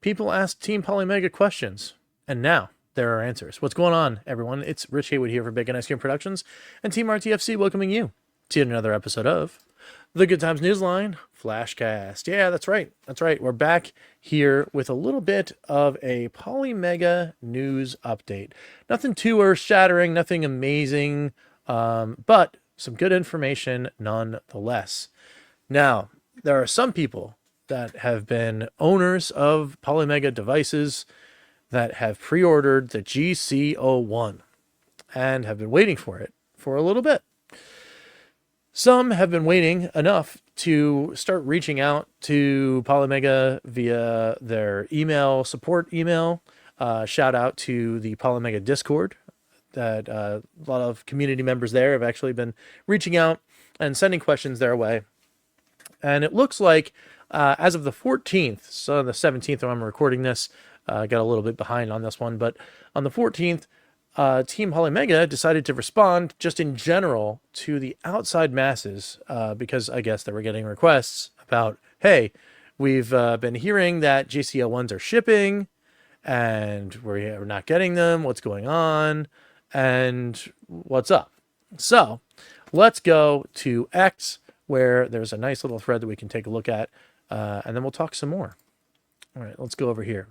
People asked Team Polymega questions, and now there are answers. What's going on, everyone? It's Rich Haywood here for Bacon Ice Cream Productions and Team RTFC welcoming you to another episode of the Good Times Newsline Flashcast. Yeah, that's right. That's right. We're back here with a little bit of a Polymega news update. Nothing too earth-shattering, nothing amazing, but some good information nonetheless. Now, there are some people that have been owners of Polymega devices that have pre-ordered the GC01 and have been waiting for it for a little bit. Some have been waiting enough to start reaching out to Polymega via their email, support email. Shout out to the Polymega Discord. That a lot of community members there have actually been reaching out and sending questions their way. And it looks like as of the 14th, so the 17th when I'm recording this, got a little bit behind on this one, but on the 14th, Team Polymega decided to respond just in general to the outside masses because I guess they were getting requests about, hey, we've been hearing that GC01s are shipping and we're not getting them. What's going on? And what's up? So let's go to X, where there's a nice little thread that we can take a look at, and then we'll talk some more. All right, let's go over here.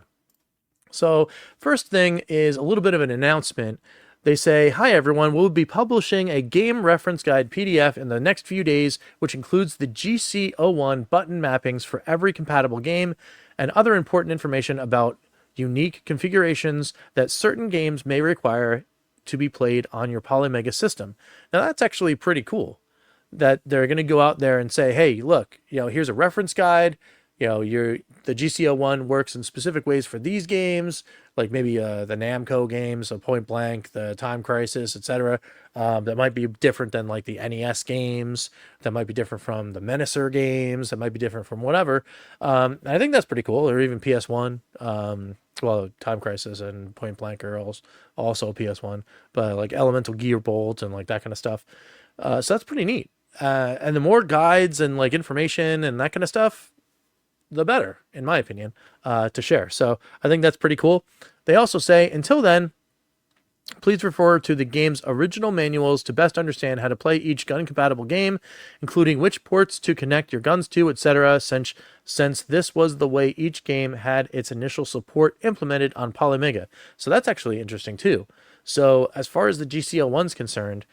So first thing is a little bit of an announcement. They say, hi everyone, we'll be publishing a game reference guide PDF in the next few days, which includes the GC01 button mappings for every compatible game and other important information about unique configurations that certain games may require to be played on your Polymega system. Now that's actually pretty cool that they're going to go out there and say, hey, look, here's a reference guide. The GC01 works in specific ways for these games, like maybe the Namco games, so Point Blank, the Time Crisis, etc. That might be different than like the NES games. That might be different from the Menacer games. That might be different from whatever. I think that's pretty cool. Or even PS1. Well, Time Crisis and Point Blank are also PS1, but like Elemental Gearbolt and like that kind of stuff. So that's pretty neat. And the more guides and like information and that kind of stuff, the better, in my opinion, to share. So I think that's pretty cool. They also say, until then, please refer to the game's original manuals to best understand how to play each gun-compatible game, including which ports to connect your guns to, etc., since this was the way each game had its initial support implemented on Polymega. So that's actually interesting, too. So as far as the GC01 is concerned,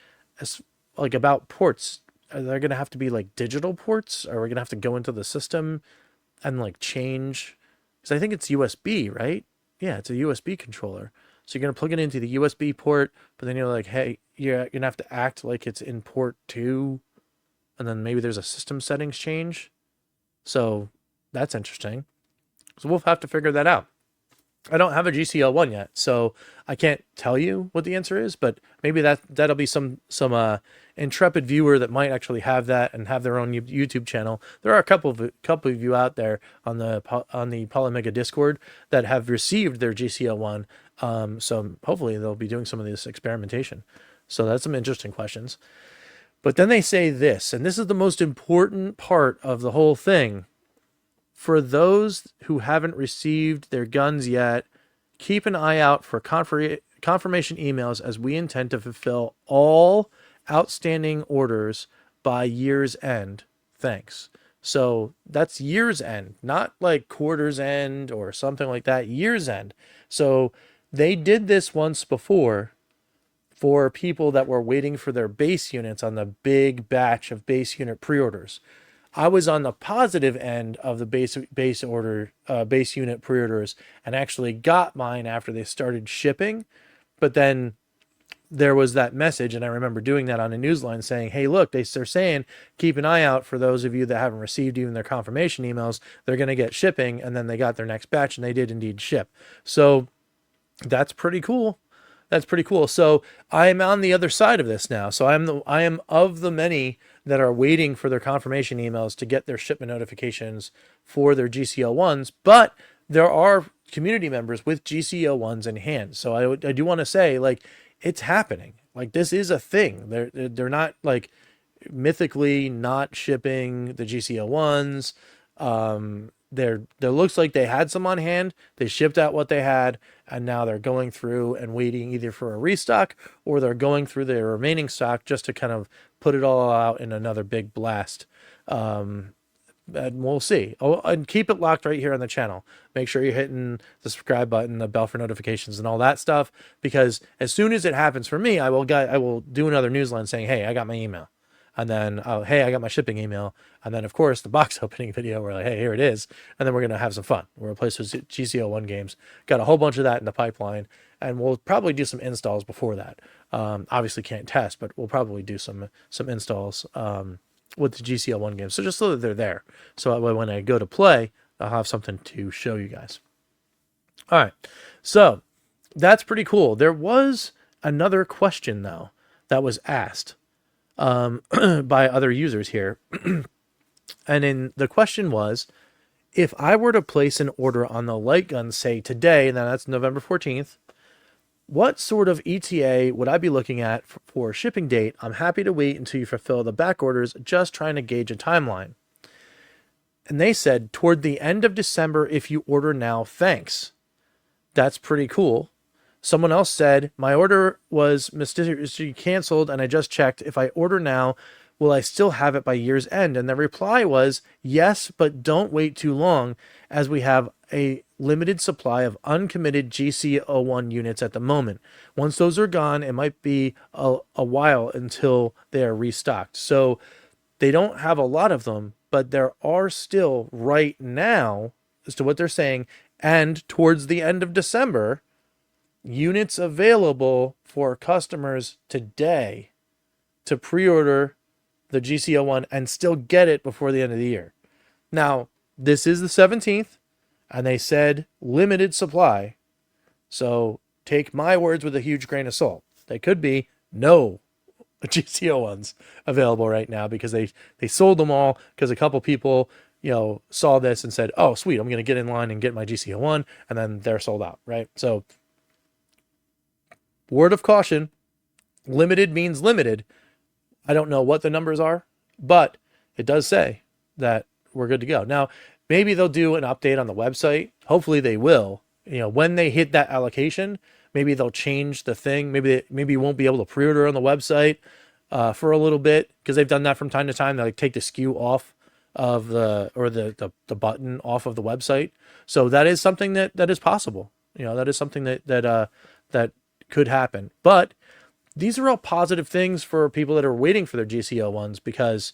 about ports, are there going to have to be, like, digital ports? Are we going to have to go into the system and, like, change? Because I think it's USB, right? Yeah, it's a USB controller. So you're going to plug it into the USB port, but then you're like, hey, you're going to have to act like it's in port 2, and then maybe there's a system settings change. So that's interesting. So we'll have to figure that out. I don't have a GCL1 yet, so I can't tell you what the answer is, but maybe that'll be some intrepid viewer that might actually have that and have their own YouTube channel. There are a couple of you out there on the Polymega Discord that have received their GCL1, so hopefully they'll be doing some of this experimentation. So that's some interesting questions. But then they say this, and this is the most important part of the whole thing. For those who haven't received their guns yet, keep an eye out for confirmation emails, as we intend to fulfill all outstanding orders by year's end. Thanks. So that's year's end, not like quarter's end or something like that. Year's end. So they did this once before for people that were waiting for their base units on the big batch of base unit pre-orders. I was on the positive end of the base unit pre-orders and actually got mine after they started shipping. But then there was that message, and I remember doing that on a newsline saying, hey, look, they're saying keep an eye out for those of you that haven't received even their confirmation emails. They're going to get shipping, and then they got their next batch, and they did indeed ship. So that's pretty cool. That's pretty cool. So I'm on the other side of this now. So I am of the many that are waiting for their confirmation emails to get their shipment notifications for their GCL1s, but there are community members with GCL1s in hand. So I do want to say, like, it's happening. Like, this is a thing. They're not like mythically not shipping the GCL1s. looks like they had some on hand. They shipped out what they had, and now they're going through and waiting either for a restock, or they're going through their remaining stock just to kind of put it all out in another big blast. And we'll see. Oh, and keep it locked right here on the channel. Make sure you're hitting the subscribe button, the bell for notifications, and all that stuff, because as soon as it happens for me, I will do another newsline saying, hey, I got my email. And then, hey, I got my shipping email. And then, of course, the box opening video, we're like, hey, here it is. And then we're going to have some fun. We'll replace those GC01 games. Got a whole bunch of that in the pipeline. And we'll probably do some installs before that. Obviously can't test, but we'll probably do some installs with the GC01 games. So just so that they're there. So that way when I go to play, I'll have something to show you guys. All right. So that's pretty cool. There was another question, though, that was asked by other users here. And the question was, if I were to place an order on the light gun, say today, and that's November 14th, what sort of ETA would I be looking at for shipping date? I'm happy to wait until you fulfill the back orders, just trying to gauge a timeline. And they said, toward the end of December, if you order now, thanks. That's pretty cool. Someone else said, my order was mysteriously canceled, and I just checked. If I order now, will I still have it by year's end? And the reply was, yes, but don't wait too long, as we have a limited supply of uncommitted GC01 units at the moment. Once those are gone, it might be a while until they are restocked. So they don't have a lot of them, but there are still right now, as to what they're saying, and towards the end of December, units available for customers today to pre-order the GC01 and still get it before the end of the year. Now, this is the 17th, and they said limited supply. So take my words with a huge grain of salt. They could be no GC01s available right now, because they sold them all, because a couple people, saw this and said, oh, sweet, I'm going to get in line and get my GC01, and then they're sold out, right? So word of caution, limited means limited. I don't know what the numbers are, but it does say that we're good to go. Now, maybe they'll do an update on the website. Hopefully they will. When they hit that allocation, maybe they'll change the thing. Maybe you won't be able to pre-order on the website for a little bit, because they've done that from time to time. They take the SKU off of the button off of the website. So that is something that is possible. That is something that could happen. But these are all positive things for people that are waiting for their GC01s, because,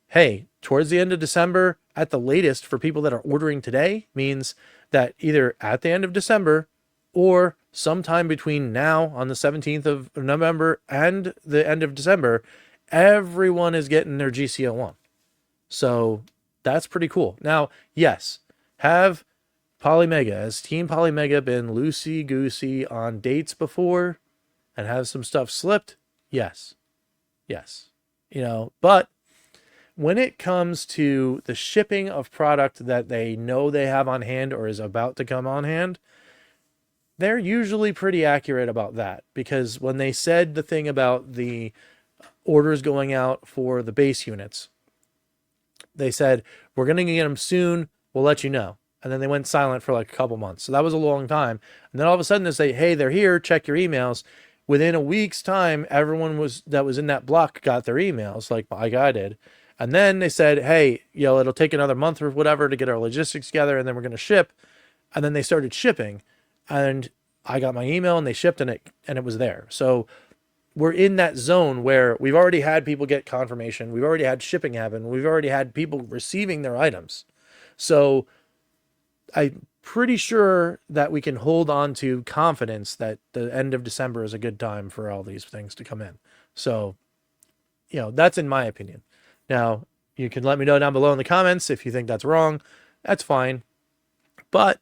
hey, towards the end of December at the latest, for people that are ordering today, means that either at the end of December or sometime between now on the 17th of November and the end of December, everyone is getting their GC01. So that's pretty cool. Now, yes, have Polymega, has Team Polymega been loosey-goosey on dates before and have some stuff slipped? Yes. But when it comes to the shipping of product that they know they have on hand or is about to come on hand, they're usually pretty accurate about that, because when they said the thing about the orders going out for the base units, they said, we're going to get them soon, we'll let you know. And then they went silent for like a couple months. So that was a long time. And then all of a sudden they say, hey, they're here, check your emails. Within a week's time, everyone that was in that block got their emails, like I did. And then they said, hey, it'll take another month or whatever to get our logistics together, and then we're going to ship. And then they started shipping, and I got my email and they shipped, and it was there. So we're in that zone where we've already had people get confirmation. We've already had shipping happen. We've already had people receiving their items. So I'm pretty sure that we can hold on to confidence that the end of December is a good time for all these things to come in. So, that's in my opinion. Now, you can let me know down below in the comments if you think that's wrong. That's fine. But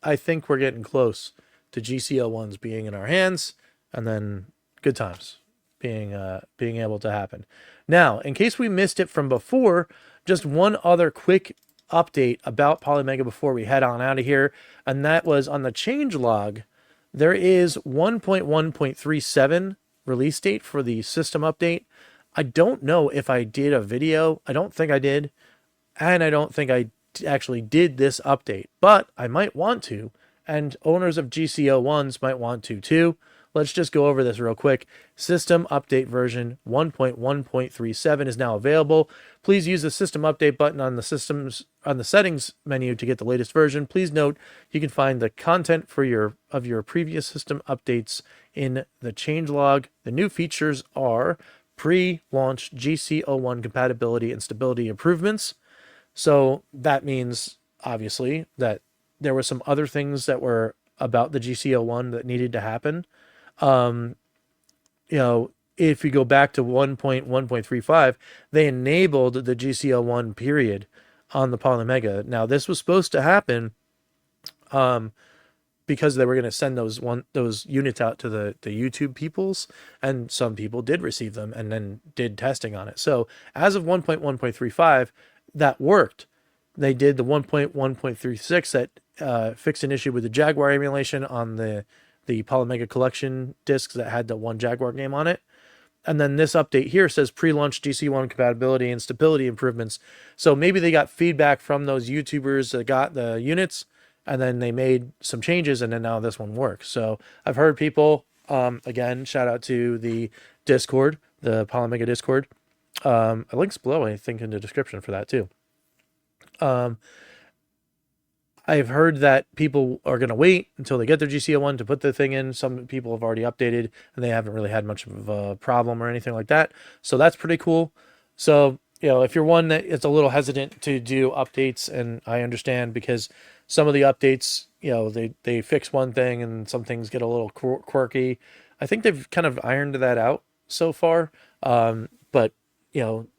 I think we're getting close to GC01s being in our hands, and then good times being able to happen. Now, in case we missed it from before, just one other quick update about Polymega before we head on out of here, and that was on the changelog. There is 1.1.37 release date for the system update. I don't know if I did a video. I don't think I did, and I don't think I actually did this update, but I might want to, and owners of GC01s might want to too. Let's just go over this real quick. System update version 1.1.37 is now available. Please use the system update button on the settings menu to get the latest version. Please note you can find the content for your previous system updates in the changelog. The new features are pre-launch GC01 compatibility and stability improvements. So that means obviously that there were some other things that were about the GC01 that needed to happen. If you go back to 1.1.35, they enabled the GC01 period on the Polymega. Now, this was supposed to happen because they were going to send those units out to the YouTube peoples, and some people did receive them and then did testing on it. So as of 1.1.35, that worked. They did the 1.1.36 that fixed an issue with the Jaguar emulation on the Polymega collection discs that had the one Jaguar game on it. And then this update here says pre-launch GC1 compatibility and stability improvements. So maybe they got feedback from those YouTubers that got the units, and then they made some changes, and then now this one works. So I've heard people, again, shout out to the Discord, the Polymega Discord. A link's below, I think, in the description for that too. I've heard that people are going to wait until they get their GC01 to put the thing in. Some people have already updated, and they haven't really had much of a problem or anything like that. So that's pretty cool. So, if you're one that is a little hesitant to do updates, and I understand because some of the updates, they fix one thing and some things get a little quirky. I think they've kind of ironed that out so far. But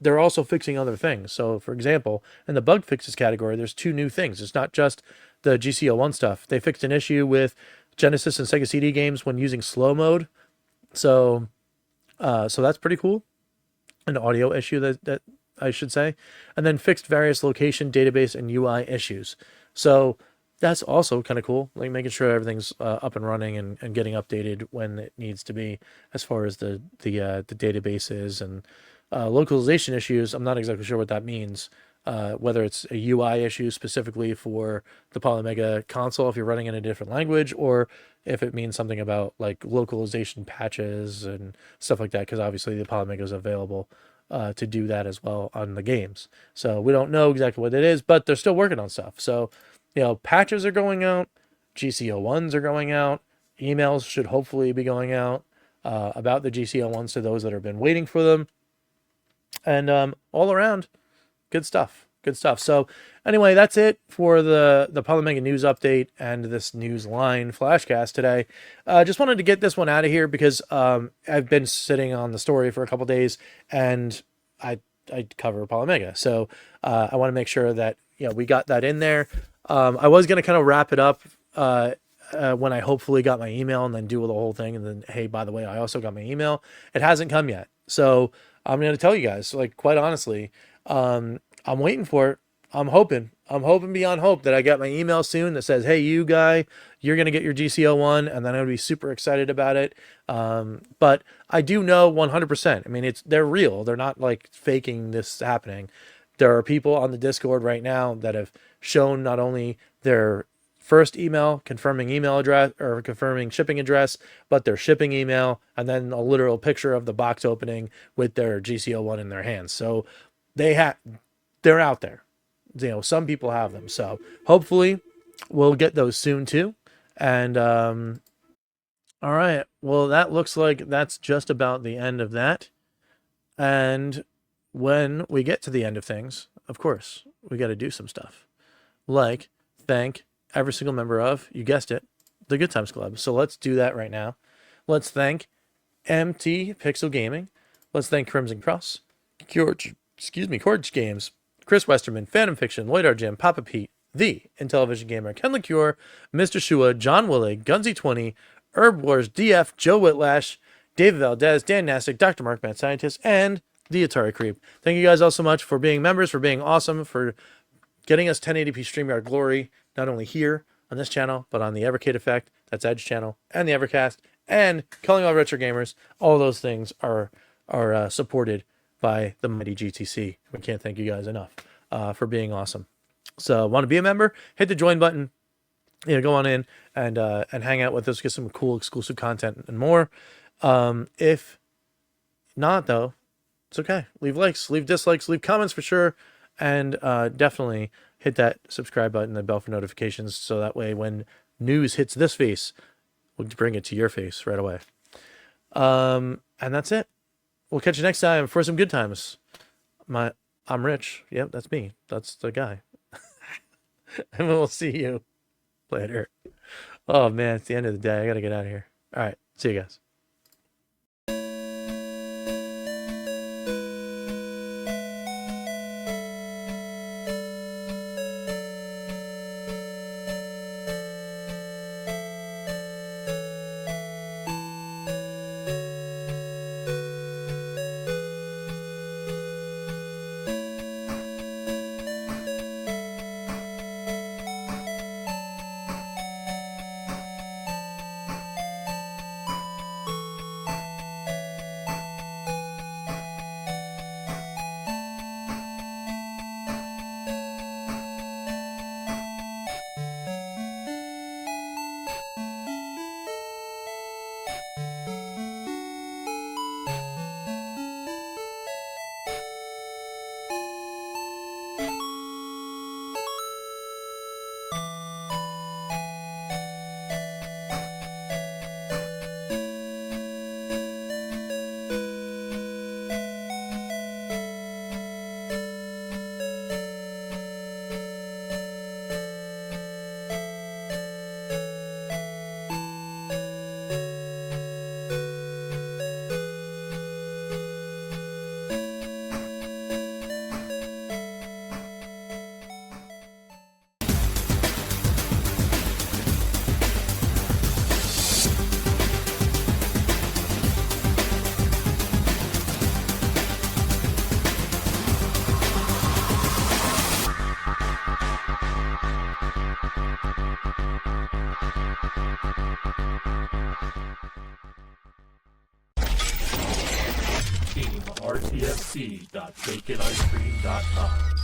they're also fixing other things. So, for example, in the bug fixes category, there's 2 new things. It's not just the GC01 stuff. They fixed an issue with Genesis and Sega CD games when using slow mode. So that's pretty cool. An audio issue that I should say. And then fixed various location, database, and UI issues. So that's also kind of cool, like making sure everything's up and running and getting updated when it needs to be, as far as the databases and localization issues. I'm not exactly sure what that means, whether it's a UI issue specifically for the Polymega console if you're running in a different language, or if it means something about like localization patches and stuff like that, because obviously the Polymega is available to do that as well on the games. So we don't know exactly what it is, but they're still working on stuff. So, patches are going out, GC01s are going out, emails should hopefully be going out about the GC01s to those that have been waiting for them. And all around, good stuff. So anyway, that's it for the Polymega news update and this Newsline Flashcast today. Just wanted to get this one out of here because I've been sitting on the story for a couple days, and I cover Polymega. So I want to make sure that we got that in there. I was going to kind of wrap it up when I hopefully got my email and then do the whole thing. And then, hey, by the way, I also got my email. It hasn't come yet. So I'm going to tell you guys, like, quite honestly, I'm waiting for it. I'm hoping beyond hope that I get my email soon that says, hey, you guy, you're going to get your GC01, and then I'm going to be super excited about it. But I do know 100%. I mean, they're real. They're not like faking this happening. There are people on the Discord right now that have shown not only their first email confirming email address or confirming shipping address, but their shipping email, and then a literal picture of the box opening with their GC01 in their hands. So they're out there. Some people have them. So hopefully we'll get those soon too. And all right, well, that looks like that's just about the end of that. And when we get to the end of things, of course, we got to do some stuff like thank every single member of, you guessed it, the Good Times Club. So let's do that right now. Let's thank MT Pixel Gaming. Let's thank Crimson Cross, Corge Games, Chris Westerman, Phantom Fiction, Lloyd R. Jim, Papa Pete, The Intellivision Gamer, Ken LaCure, Mr. Shua, John Willig, Gunsy20, Herb Wars, DF, Joe Whitlash, David Valdez, Dan Nastic, Dr. Mark Mad Scientist, and the Atari Creep. Thank you guys all so much for being members, for being awesome, for getting us 1080p StreamYard glory, not only here on this channel, but on the Evercade Effect, that's Edge channel, and the Evercast, and Calling All Retro Gamers. All those things are supported by the mighty GTC. We can't thank you guys enough for being awesome. So want to be a member? Hit the join button. Go on in and hang out with us, get some cool exclusive content and more. If not, though, it's okay. Leave likes, leave dislikes, leave comments for sure, and definitely hit that subscribe button, the bell for notifications, so that way when news hits this face, we'll bring it to your face right away. And that's it. We'll catch you next time for some good times. I'm Rich. Yep, that's me. That's the guy. And we'll see you later. Oh man, it's the end of the day. I gotta get out of here. All right, see you guys. RTFC.baconicecream.com